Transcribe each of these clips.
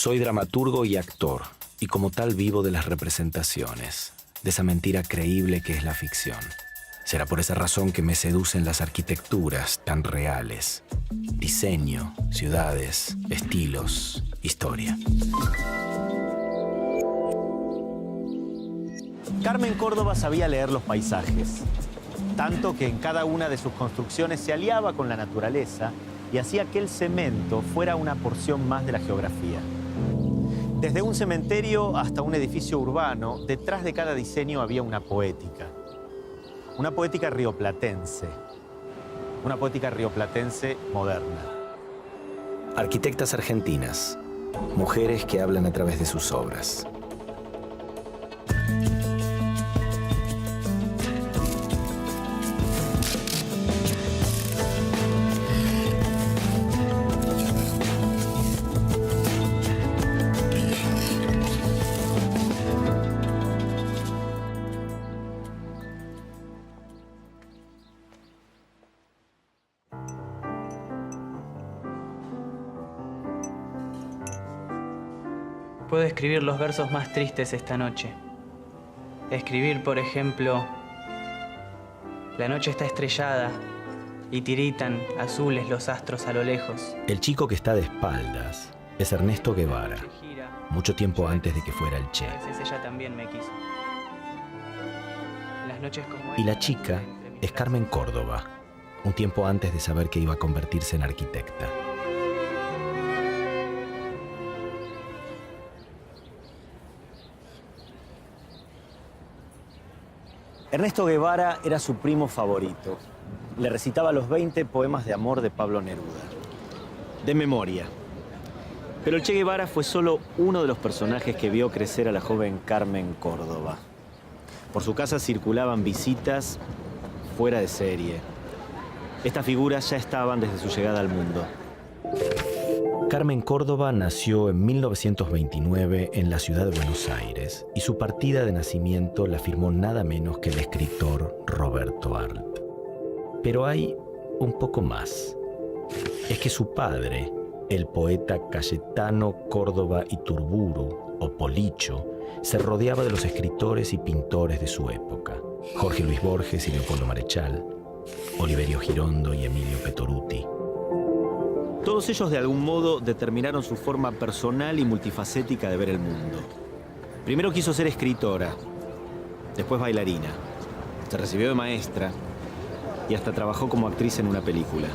Soy dramaturgo y actor, y como tal vivo de las representaciones, de esa mentira creíble que es la ficción. Será por esa razón que me seducen las arquitecturas tan reales. Diseño, ciudades, estilos, historia. Carmen Córdoba sabía leer los paisajes, tanto que en cada una de sus construcciones se aliaba con la naturaleza y hacía que el cemento fuera una porción más de la geografía. Desde un cementerio hasta un edificio urbano, detrás de cada diseño había una poética. Una poética rioplatense. Una poética rioplatense moderna. Arquitectas argentinas. Mujeres que hablan a través de sus obras. Puedo escribir los versos más tristes esta noche. Escribir, por ejemplo, la noche está estrellada y tiritan azules los astros a lo lejos. El chico que está de espaldas es Ernesto Guevara, mucho tiempo antes de que fuera el Che. A veces ella también me quiso. Las noches como Y la esta, chica entre mis es Carmen brazos. Córdoba, un tiempo antes de saber que iba a convertirse en arquitecta. Ernesto Guevara era su primo favorito. Le recitaba los 20 poemas de amor de Pablo Neruda. De memoria. Pero el Che Guevara fue solo uno de los personajes que vio crecer a la joven Carmen Córdoba. Por su casa circulaban visitas fuera de serie. Estas figuras ya estaban desde su llegada al mundo. Carmen Córdoba nació en 1929 en la ciudad de Buenos Aires y su partida de nacimiento la firmó nada menos que el escritor Roberto Arlt. Pero hay un poco más. Es que su padre, el poeta Cayetano Córdoba Iturburu, o Policho, se rodeaba de los escritores y pintores de su época. Jorge Luis Borges y Leopoldo Marechal, Oliverio Girondo y Emilio Petoruti. Todos ellos de algún modo determinaron su forma personal y multifacética de ver el mundo. Primero quiso ser escritora, después bailarina, se recibió de maestra y hasta trabajó como actriz en una película.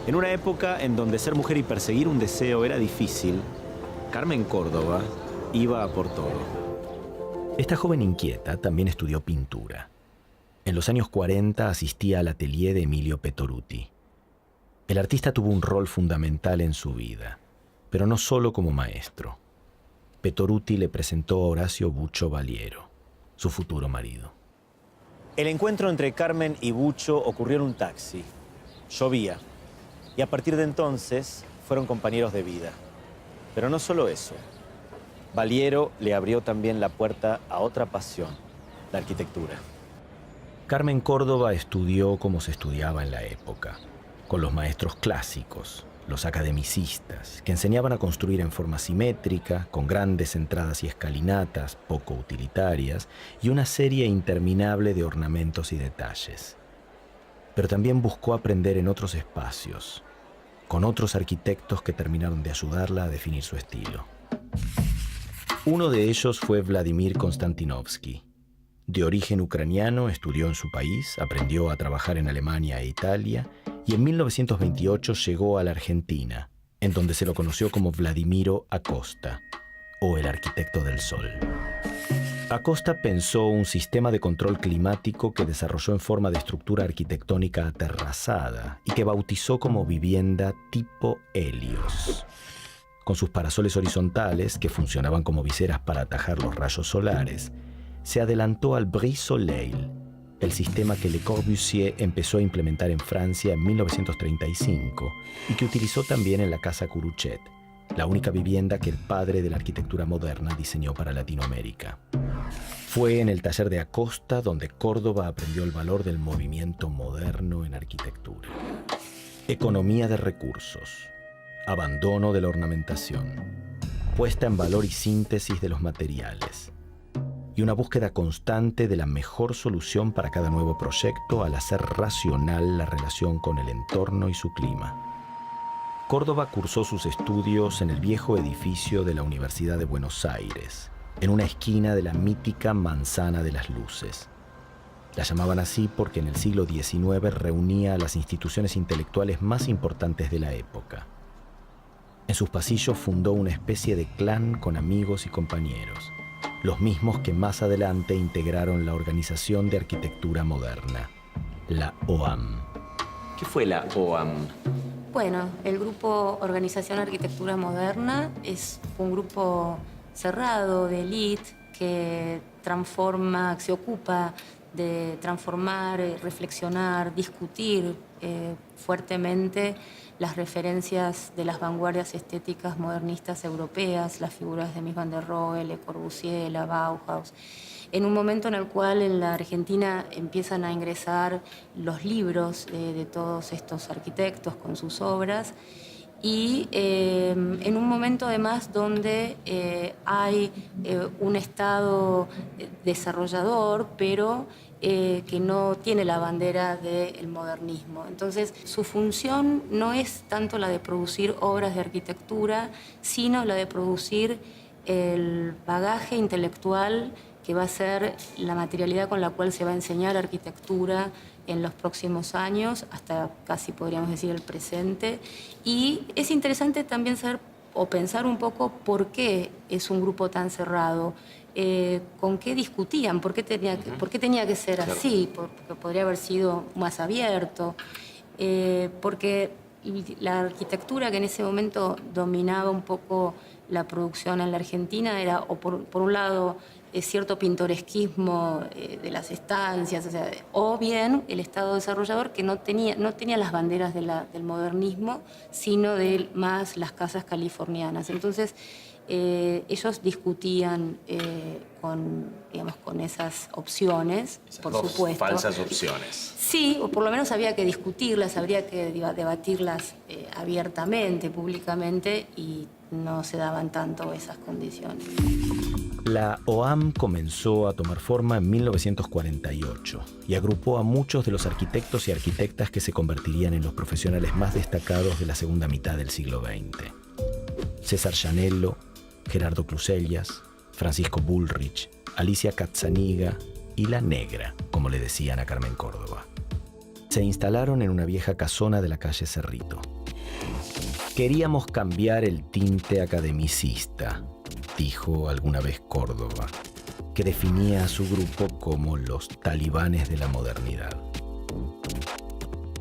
En una época en donde ser mujer y perseguir un deseo era difícil, Carmen Córdoba iba a por todo. Esta joven inquieta también estudió pintura. En los años 40 asistía al atelier de Emilio Petoruti. El artista tuvo un rol fundamental en su vida, pero no solo como maestro. Petoruti le presentó a Horacio Bucho Valiero, su futuro marido. El encuentro entre Carmen y Bucho ocurrió en un taxi. Llovía. Y a partir de entonces fueron compañeros de vida. Pero no solo eso. Valiero le abrió también la puerta a otra pasión, la arquitectura. Carmen Córdoba estudió como se estudiaba en la época, con los maestros clásicos, los academicistas, que enseñaban a construir en forma simétrica, con grandes entradas y escalinatas poco utilitarias, y una serie interminable de ornamentos y detalles. Pero también buscó aprender en otros espacios, con otros arquitectos que terminaron de ayudarla a definir su estilo. Uno de ellos fue Vladimir Konstantinovsky. De origen ucraniano, estudió en su país, aprendió a trabajar en Alemania e Italia, y en 1928 llegó a la Argentina, en donde se lo conoció como Vladimiro Acosta, o el arquitecto del sol. Acosta pensó un sistema de control climático que desarrolló en forma de estructura arquitectónica aterrazada y que bautizó como vivienda tipo Helios. Con sus parasoles horizontales, que funcionaban como viseras para atajar los rayos solares, se adelantó al Brise-Soleil, el sistema que Le Corbusier empezó a implementar en Francia en 1935 y que utilizó también en la Casa Curuchet, la única vivienda que el padre de la arquitectura moderna diseñó para Latinoamérica. Fue en el taller de Acosta donde Córdoba aprendió el valor del movimiento moderno en arquitectura. Economía de recursos, abandono de la ornamentación, puesta en valor y síntesis de los materiales, y una búsqueda constante de la mejor solución para cada nuevo proyecto al hacer racional la relación con el entorno y su clima. Córdoba cursó sus estudios en el viejo edificio de la Universidad de Buenos Aires, en una esquina de la mítica Manzana de las Luces. La llamaban así porque en el siglo XIX reunía a las instituciones intelectuales más importantes de la época. En sus pasillos fundó una especie de clan con amigos y compañeros, los mismos que más adelante integraron la Organización de Arquitectura Moderna, la OAM. ¿Qué fue la OAM? Bueno, el grupo Organización Arquitectura Moderna es un grupo cerrado de élite que transforma, se ocupa de transformar, reflexionar, discutir fuertemente las referencias de las vanguardias estéticas modernistas europeas, las figuras de Mies van der Rohe, Le Corbusier, la Bauhaus, en un momento en el cual en la Argentina empiezan a ingresar los libros de todos estos arquitectos con sus obras, y en un momento además donde hay un Estado desarrollador, pero que no tiene la bandera del modernismo. Entonces, su función no es tanto la de producir obras de arquitectura, sino la de producir el bagaje intelectual que va a ser la materialidad con la cual se va a enseñar arquitectura en los próximos años, hasta casi podríamos decir el presente. Y es interesante también saber o pensar un poco por qué es un grupo tan cerrado, con qué discutían, por qué tenía que ser así, porque podría haber sido más abierto, porque la arquitectura que en ese momento dominaba un poco la producción en la Argentina era, o por un lado, cierto pintoresquismo de las estancias, o bien el Estado desarrollador que no tenía las banderas del modernismo, sino de más las casas californianas. Entonces, ellos discutían con esas opciones, por supuesto. Falsas opciones. Sí, o por lo menos había que discutirlas, habría que debatirlas abiertamente, públicamente, y no se daban tanto esas condiciones. La OAM comenzó a tomar forma en 1948 y agrupó a muchos de los arquitectos y arquitectas que se convertirían en los profesionales más destacados de la segunda mitad del siglo XX. César Llanello, Gerardo Clusellas, Francisco Bullrich, Alicia Cazzaniga y La Negra, como le decían a Carmen Córdoba. Se instalaron en una vieja casona de la calle Cerrito. Queríamos cambiar el tinte academicista, dijo alguna vez Córdoba, que definía a su grupo como los talibanes de la modernidad.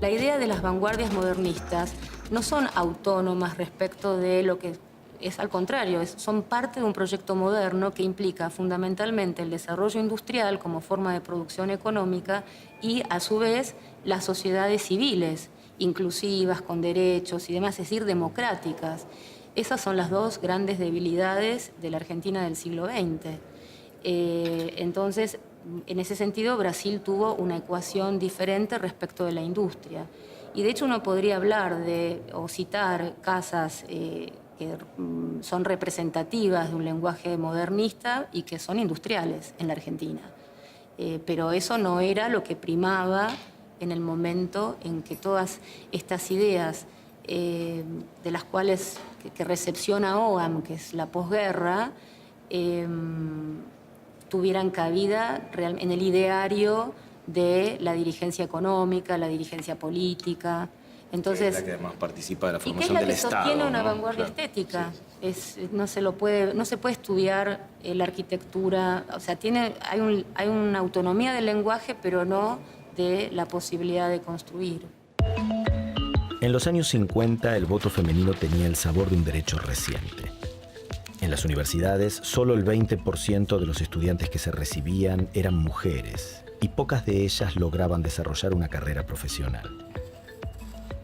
La idea de las vanguardias modernistas no son autónomas respecto de lo que es, al contrario, son parte de un proyecto moderno que implica fundamentalmente el desarrollo industrial como forma de producción económica y, a su vez, las sociedades civiles, inclusivas, con derechos y demás, es decir, democráticas. Esas son las dos grandes debilidades de la Argentina del siglo XX. Entonces, en ese sentido, Brasil tuvo una ecuación diferente respecto de la industria. Y de hecho uno podría hablar o citar casas que son representativas de un lenguaje modernista y que son industriales en la Argentina. Pero eso no era lo que primaba en el momento en que todas estas ideas de las cuales que recepciona OAM, que es la posguerra, tuvieran cabida en el ideario de la dirigencia económica, la dirigencia política. Entonces, es la que además participa de la formación del Estado. del Y que es la que sostiene una vanguardia Claro. estética. Sí. No se puede estudiar la arquitectura, o sea, hay una autonomía del lenguaje, pero no de la posibilidad de construir. En los años 50, el voto femenino tenía el sabor de un derecho reciente. En las universidades, solo el 20% de los estudiantes que se recibían eran mujeres y pocas de ellas lograban desarrollar una carrera profesional.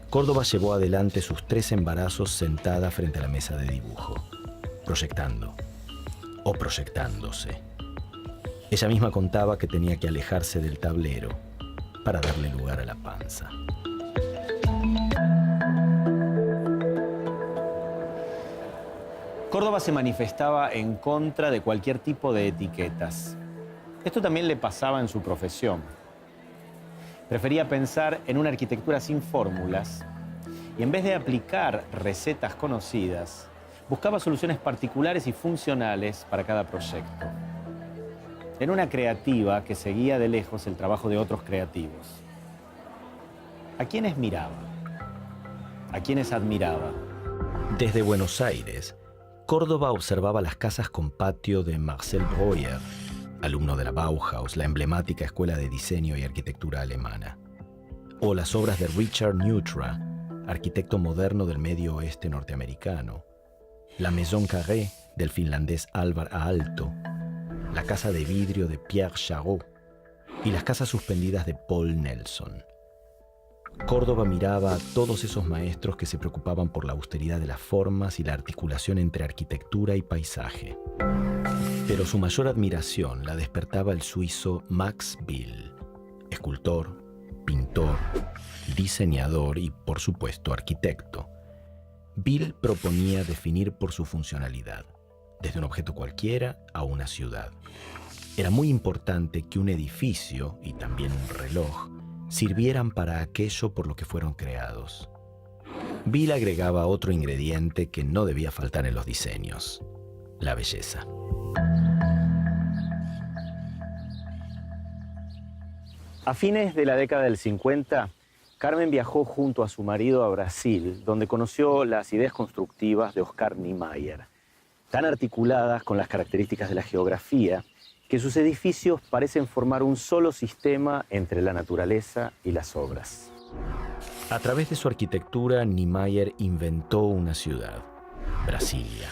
Córdoba llevó adelante sus 3 embarazos sentada frente a la mesa de dibujo, proyectando o proyectándose. Ella misma contaba que tenía que alejarse del tablero para darle lugar a la panza. Córdoba se manifestaba en contra de cualquier tipo de etiquetas. Esto también le pasaba en su profesión. Prefería pensar en una arquitectura sin fórmulas y en vez de aplicar recetas conocidas, buscaba soluciones particulares y funcionales para cada proyecto. Era una creativa que seguía de lejos el trabajo de otros creativos. ¿A quiénes miraba? ¿A quiénes admiraba? Desde Buenos Aires, Córdoba observaba las casas con patio de Marcel Breuer, alumno de la Bauhaus, la emblemática escuela de diseño y arquitectura alemana, o las obras de Richard Neutra, arquitecto moderno del Medio Oeste norteamericano, la Maison Carrée del finlandés Alvar Aalto, la casa de vidrio de Pierre Chagot y las casas suspendidas de Paul Nelson. Córdoba miraba a todos esos maestros que se preocupaban por la austeridad de las formas y la articulación entre arquitectura y paisaje. Pero su mayor admiración la despertaba el suizo Max Bill, escultor, pintor, diseñador y, por supuesto, arquitecto. Bill proponía definir por su funcionalidad, desde un objeto cualquiera a una ciudad. Era muy importante que un edificio y también un reloj sirvieran para aquello por lo que fueron creados. Bill agregaba otro ingrediente que no debía faltar en los diseños: la belleza. A fines de la década del 50, Carmen viajó junto a su marido a Brasil, donde conoció las ideas constructivas de Oscar Niemeyer, tan articuladas con las características de la geografía, que sus edificios parecen formar un solo sistema entre la naturaleza y las obras. A través de su arquitectura, Niemeyer inventó una ciudad, Brasilia,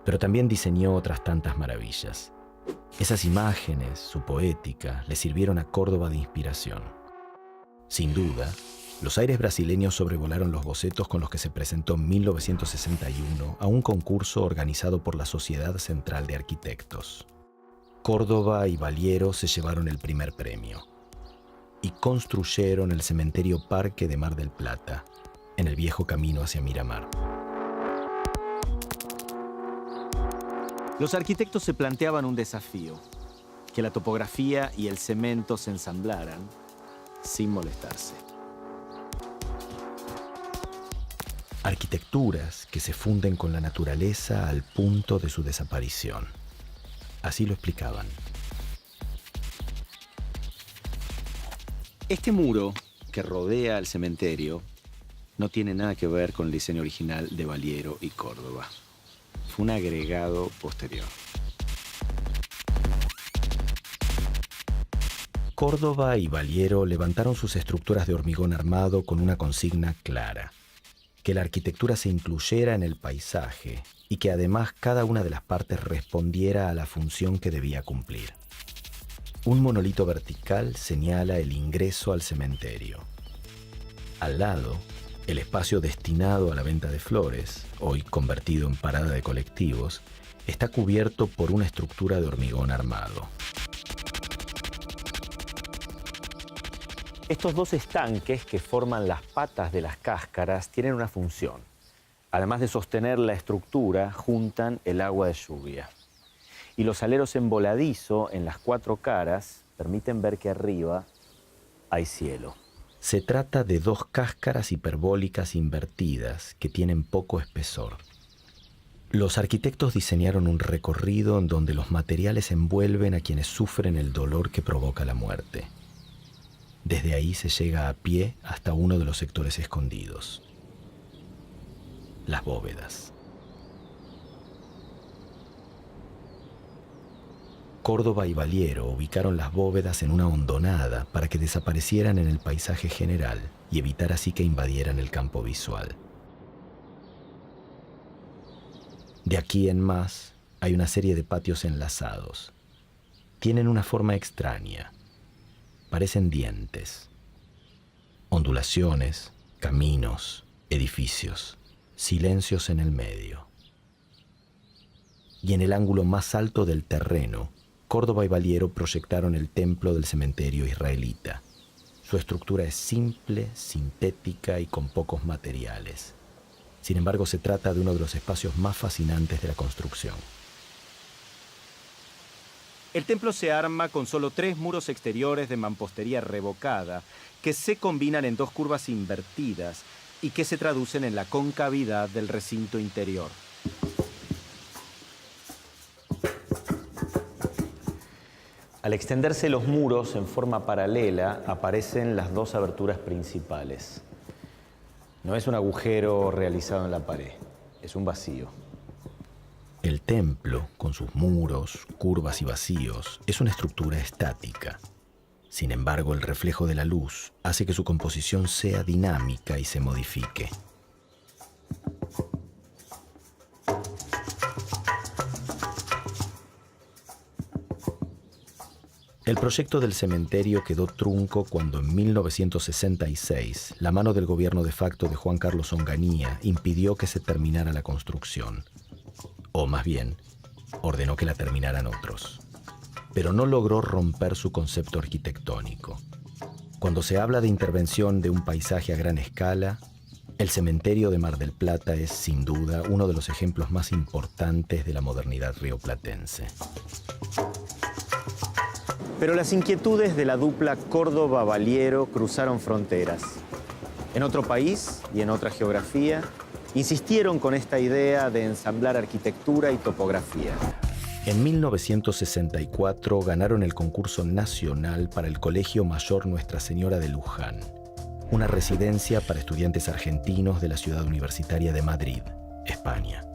pero también diseñó otras tantas maravillas. Esas imágenes, su poética, le sirvieron a Córdoba de inspiración. Sin duda, los aires brasileños sobrevolaron los bocetos con los que se presentó en 1961 a un concurso organizado por la Sociedad Central de Arquitectos. Córdoba y Valiero se llevaron el primer premio y construyeron el cementerio Parque de Mar del Plata, en el viejo camino hacia Miramar. Los arquitectos se planteaban un desafío: que la topografía y el cemento se ensamblaran sin molestarse. Arquitecturas que se funden con la naturaleza al punto de su desaparición. Así lo explicaban. Este muro que rodea el cementerio no tiene nada que ver con el diseño original de Valiero y Córdoba. Fue un agregado posterior. Córdoba y Valiero levantaron sus estructuras de hormigón armado con una consigna clara: que la arquitectura se incluyera en el paisaje y que además cada una de las partes respondiera a la función que debía cumplir. Un monolito vertical señala el ingreso al cementerio. Al lado, el espacio destinado a la venta de flores, hoy convertido en parada de colectivos, está cubierto por una estructura de hormigón armado. Estos dos estanques que forman las patas de las cáscaras tienen una función. Además de sostener la estructura, juntan el agua de lluvia. Y los aleros en voladizo en las cuatro caras permiten ver que arriba hay cielo. Se trata de dos cáscaras hiperbólicas invertidas que tienen poco espesor. Los arquitectos diseñaron un recorrido en donde los materiales envuelven a quienes sufren el dolor que provoca la muerte. Desde ahí se llega a pie hasta uno de los sectores escondidos: las bóvedas. Córdoba y Valiero ubicaron las bóvedas en una hondonada para que desaparecieran en el paisaje general y evitar así que invadieran el campo visual. De aquí en más hay una serie de patios enlazados. Tienen una forma extraña. Parecen dientes. Ondulaciones, caminos, edificios, silencios en el medio. Y en el ángulo más alto del terreno, Córdoba y Valiero proyectaron el templo del cementerio israelita. Su estructura es simple, sintética y con pocos materiales. Sin embargo, se trata de uno de los espacios más fascinantes de la construcción. El templo se arma con solo 3 muros exteriores de mampostería revocada que se combinan en 2 curvas invertidas y que se traducen en la concavidad del recinto interior. Al extenderse los muros en forma paralela, aparecen las 2 aberturas principales. No es un agujero realizado en la pared, es un vacío. El templo, con sus muros, curvas y vacíos, es una estructura estática. Sin embargo, el reflejo de la luz hace que su composición sea dinámica y se modifique. El proyecto del cementerio quedó trunco cuando en 1966 la mano del gobierno de facto de Juan Carlos Onganía impidió que se terminara la construcción. O más bien, ordenó que la terminaran otros. Pero no logró romper su concepto arquitectónico. Cuando se habla de intervención de un paisaje a gran escala, el cementerio de Mar del Plata es, sin duda, uno de los ejemplos más importantes de la modernidad rioplatense. Pero las inquietudes de la dupla Córdoba-Valiero cruzaron fronteras. En otro país y en otra geografía, insistieron con esta idea de ensamblar arquitectura y topografía. En 1964 ganaron el concurso nacional para el Colegio Mayor Nuestra Señora de Luján, una residencia para estudiantes argentinos de la ciudad universitaria de Madrid, España.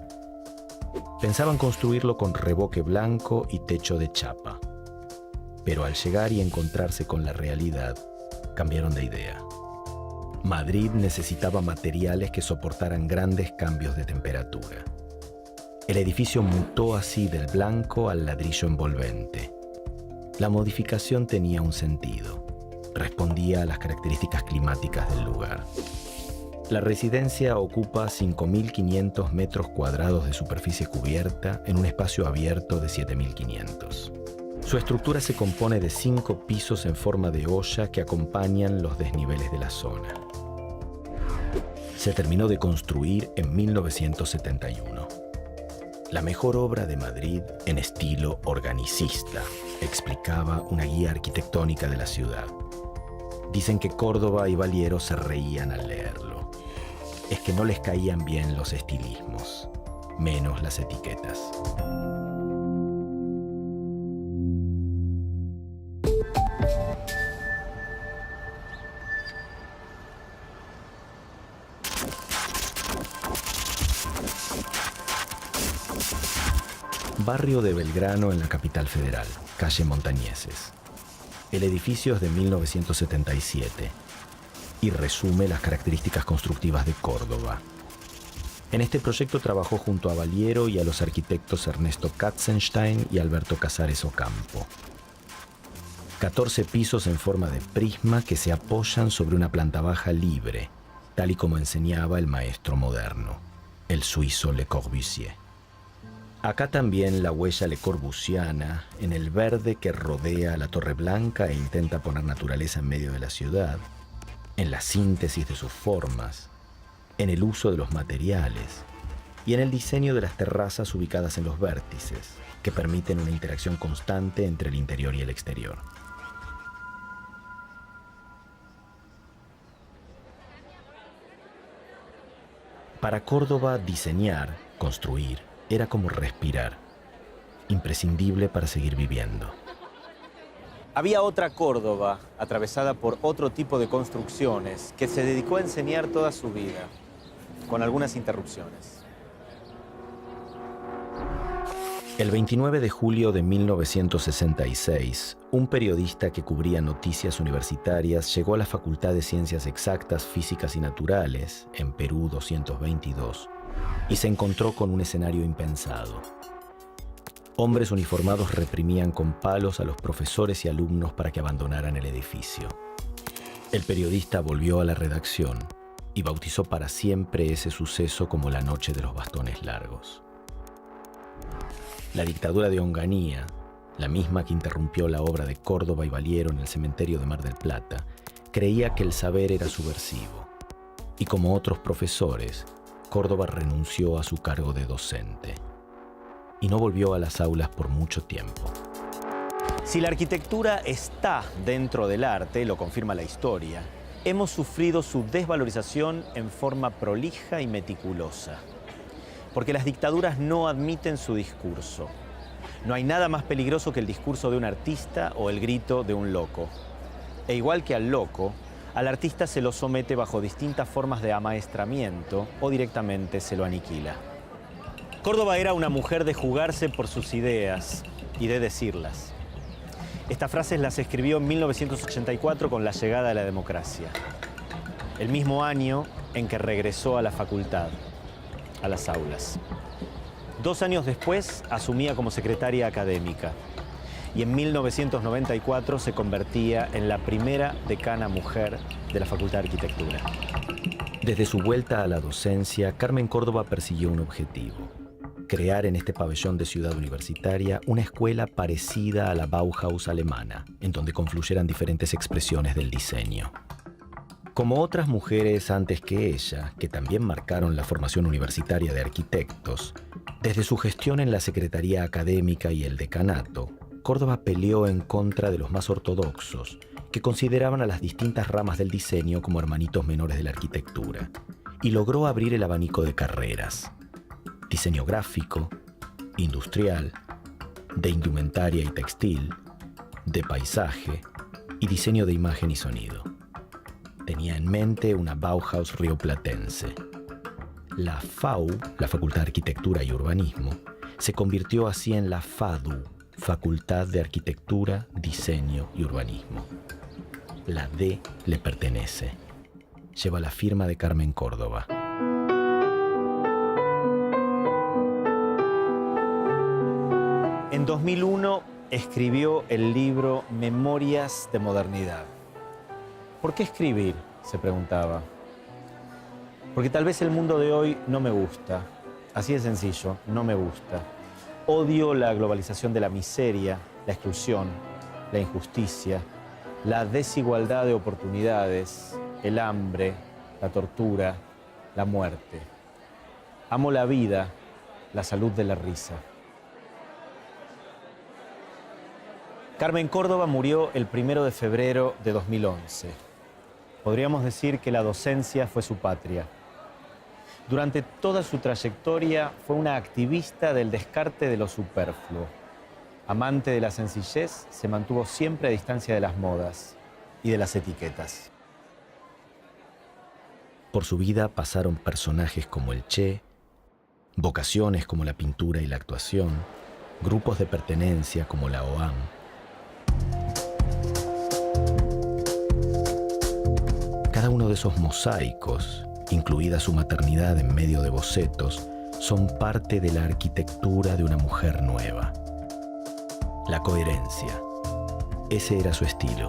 Pensaban construirlo con revoque blanco y techo de chapa. Pero al llegar y encontrarse con la realidad, cambiaron de idea. Madrid necesitaba materiales que soportaran grandes cambios de temperatura. El edificio mutó así del blanco al ladrillo envolvente. La modificación tenía un sentido. Respondía a las características climáticas del lugar. La residencia ocupa 5.500 metros cuadrados de superficie cubierta en un espacio abierto de 7.500. Su estructura se compone de 5 pisos en forma de olla que acompañan los desniveles de la zona. Se terminó de construir en 1971. La mejor obra de Madrid en estilo organicista, explicaba una guía arquitectónica de la ciudad. Dicen que Córdoba y Valiero se reían al leerlo. Es que no les caían bien los estilismos, menos las etiquetas. Barrio de Belgrano en la capital federal, calle Montañeses. El edificio es de 1977 y resume las características constructivas de Córdoba. En este proyecto trabajó junto a Valiero y a los arquitectos Ernesto Katzenstein y Alberto Casares Ocampo. 14 pisos en forma de prisma que se apoyan sobre una planta baja libre, tal y como enseñaba el maestro moderno, el suizo Le Corbusier. Acá también la huella lecorbusiana en el verde que rodea la Torre Blanca e intenta poner naturaleza en medio de la ciudad, en la síntesis de sus formas, en el uso de los materiales y en el diseño de las terrazas ubicadas en los vértices, que permiten una interacción constante entre el interior y el exterior. Para Córdoba, diseñar, construir, era como respirar, imprescindible para seguir viviendo. Había otra Córdoba, atravesada por otro tipo de construcciones, que se dedicó a enseñar toda su vida, con algunas interrupciones. El 29 de julio de 1966, un periodista que cubría noticias universitarias llegó a la Facultad de Ciencias Exactas, Físicas y Naturales, en Perú 222, y se encontró con un escenario impensado. Hombres uniformados reprimían con palos a los profesores y alumnos para que abandonaran el edificio. El periodista volvió a la redacción y bautizó para siempre ese suceso como la Noche de los Bastones Largos. La dictadura de Onganía, la misma que interrumpió la obra de Córdoba y Valiero en el cementerio de Mar del Plata, creía que el saber era subversivo y, como otros profesores, Córdoba renunció a su cargo de docente y no volvió a las aulas por mucho tiempo. Si la arquitectura está dentro del arte, lo confirma la historia, hemos sufrido su desvalorización en forma prolija y meticulosa. Porque las dictaduras no admiten su discurso. No hay nada más peligroso que el discurso de un artista o el grito de un loco. E igual que al loco, al artista se lo somete bajo distintas formas de amaestramiento o directamente se lo aniquila. Córdoba era una mujer de jugarse por sus ideas y de decirlas. Estas frases las escribió en 1984 con la llegada de la democracia. El mismo año en que regresó a la facultad, a las aulas. 2 años después asumía como secretaria académica y en 1994 se convertía en la primera decana mujer de la Facultad de Arquitectura. Desde su vuelta a la docencia, Carmen Córdoba persiguió un objetivo: crear en este pabellón de Ciudad Universitaria una escuela parecida a la Bauhaus alemana, en donde confluyeran diferentes expresiones del diseño. Como otras mujeres antes que ella, que también marcaron la formación universitaria de arquitectos, desde su gestión en la Secretaría Académica y el decanato, Córdoba peleó en contra de los más ortodoxos, que consideraban a las distintas ramas del diseño como hermanitos menores de la arquitectura, y logró abrir el abanico de carreras: diseño gráfico, industrial, de indumentaria y textil, de paisaje y diseño de imagen y sonido. Tenía en mente una Bauhaus rioplatense. La FAU, la Facultad de Arquitectura y Urbanismo, se convirtió así en la FADU, Facultad de Arquitectura, Diseño y Urbanismo. La D le pertenece. Lleva la firma de Carmen Córdoba. En 2001 escribió el libro Memorias de Modernidad. ¿Por qué escribir?, se preguntaba. Porque tal vez el mundo de hoy no me gusta. Así de sencillo, no me gusta. Odio la globalización de la miseria, la exclusión, la injusticia, la desigualdad de oportunidades, el hambre, la tortura, la muerte. Amo la vida, la salud de la risa. Carmen Córdoba murió el 1 de febrero de 2011. Podríamos decir que la docencia fue su patria. Durante toda su trayectoria fue una activista del descarte de lo superfluo. Amante de la sencillez, se mantuvo siempre a distancia de las modas y de las etiquetas. Por su vida pasaron personajes como el Che, vocaciones como la pintura y la actuación, grupos de pertenencia como la OAM. Cada uno de esos mosaicos, incluida su maternidad en medio de bocetos, son parte de la arquitectura de una mujer nueva. La coherencia. Ese era su estilo.